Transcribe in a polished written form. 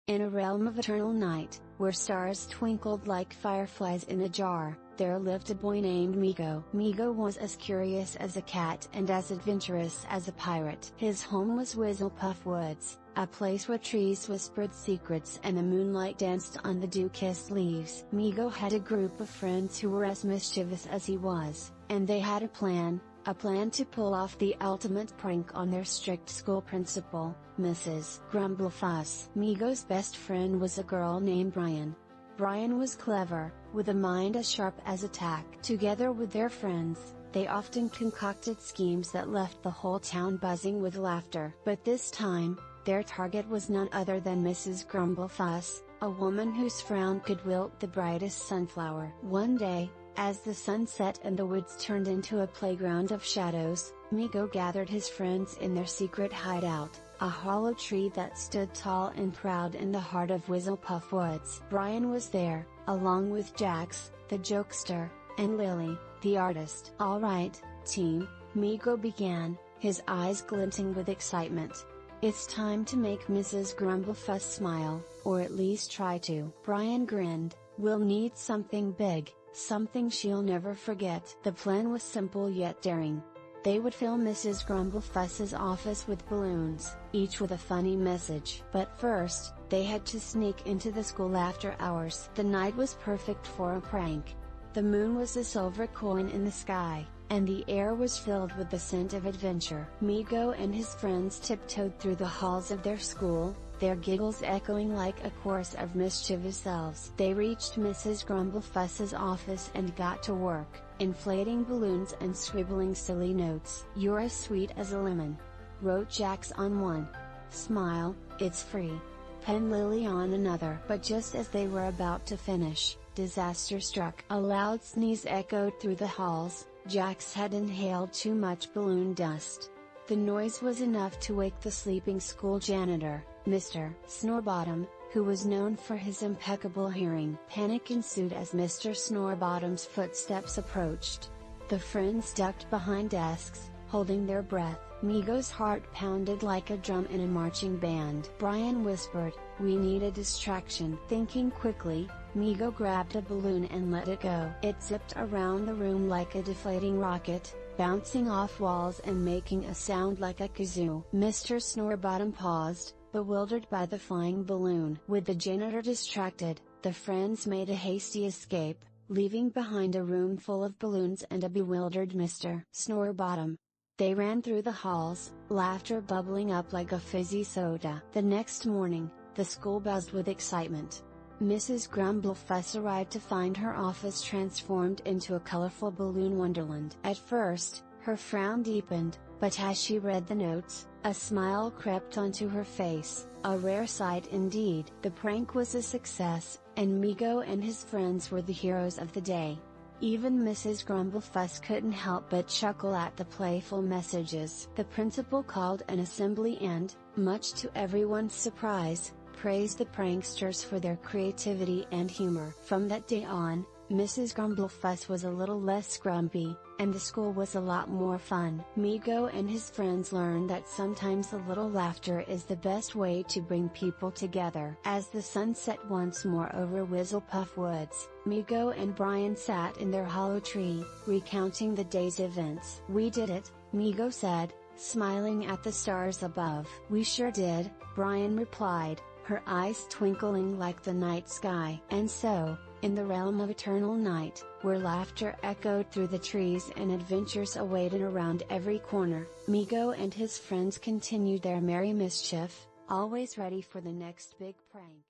In a realm of eternal night, where stars twinkled like fireflies in a jar, there lived a boy named Migo. Migo was as curious as a cat and as adventurous as a pirate. His home was Whizzlepuff Woods, a place where trees whispered secrets and the moonlight danced on the dew-kissed leaves. Migo had a group of friends who were as mischievous as he was, and they had a plan to pull off the ultimate prank on their strict school principal, Mrs. Grumblefuss. Migo's best friend was a girl named Brian. Brian was clever, with a mind as sharp as a tack. Together with their friends, they often concocted schemes that left the whole town buzzing with laughter. But this time, their target was none other than Mrs. Grumblefuss, a woman whose frown could wilt the brightest sunflower. One day, as the sun set and the woods turned into a playground of shadows, Migo gathered his friends in their secret hideout, a hollow tree that stood tall and proud in the heart of Whizzlepuff Woods. Brian was there, along with Jax, the jokester, and Lily, the artist. "Alright, team," Migo began, his eyes glinting with excitement. "It's time to make Mrs. Grumblefuss smile, or at least try to." Brian grinned. "We'll need something big, something she'll never forget." The plan was simple yet daring. They would fill Mrs. Grumblefuss's office with balloons, each with a funny message. But first, they had to sneak into the school after hours. The night was perfect for a prank. The moon was a silver coin in the sky, and the air was filled with the scent of adventure. Migo and his friends tiptoed through the halls of their school, their giggles echoing like a chorus of mischievous elves. They reached Mrs. Grumblefuss's office and got to work, inflating balloons and scribbling silly notes. "You're as sweet as a lemon," wrote Jax on one. "Smile, it's free," penned Lily on another. But just as they were about to finish, disaster struck. A loud sneeze echoed through the halls. Jax had inhaled too much balloon dust. The noise was enough to wake the sleeping school janitor, Mr. Snorebottom, who was known for his impeccable hearing. Panic ensued as Mr. Snorebottom's footsteps approached. The friends ducked behind desks, holding their breath. Migo's heart pounded like a drum in a marching band. Brian whispered, "We need a distraction." Thinking quickly, Migo grabbed a balloon and let it go. It zipped around the room like a deflating rocket, bouncing off walls and making a sound like a kazoo. Mr. Snorebottom paused, bewildered by the flying balloon. With the janitor distracted, the friends made a hasty escape, leaving behind a room full of balloons and a bewildered Mr. Snorebottom. They ran through the halls, laughter bubbling up like a fizzy soda. The next morning, the school buzzed with excitement. Mrs. Grumblefuss arrived to find her office transformed into a colorful balloon wonderland. At first, her frown deepened, but as she read the notes, a smile crept onto her face, a rare sight indeed. The prank was a success, and Migo and his friends were the heroes of the day. Even Mrs. Grumblefuss couldn't help but chuckle at the playful messages. The principal called an assembly and, much to everyone's surprise, praised the pranksters for their creativity and humor. From that day on, Mrs. Grumblefuss was a little less grumpy, and the school was a lot more fun. Migo and his friends learned that sometimes a little laughter is the best way to bring people together. As the sun set once more over Whizzlepuff Woods, Migo and Brian sat in their hollow tree, recounting the day's events. "We did it," Migo said, smiling at the stars above. "We sure did," Brian replied, her eyes twinkling like the night sky. And so, in the realm of eternal night, where laughter echoed through the trees and adventures awaited around every corner, Migo and his friends continued their merry mischief, always ready for the next big prank.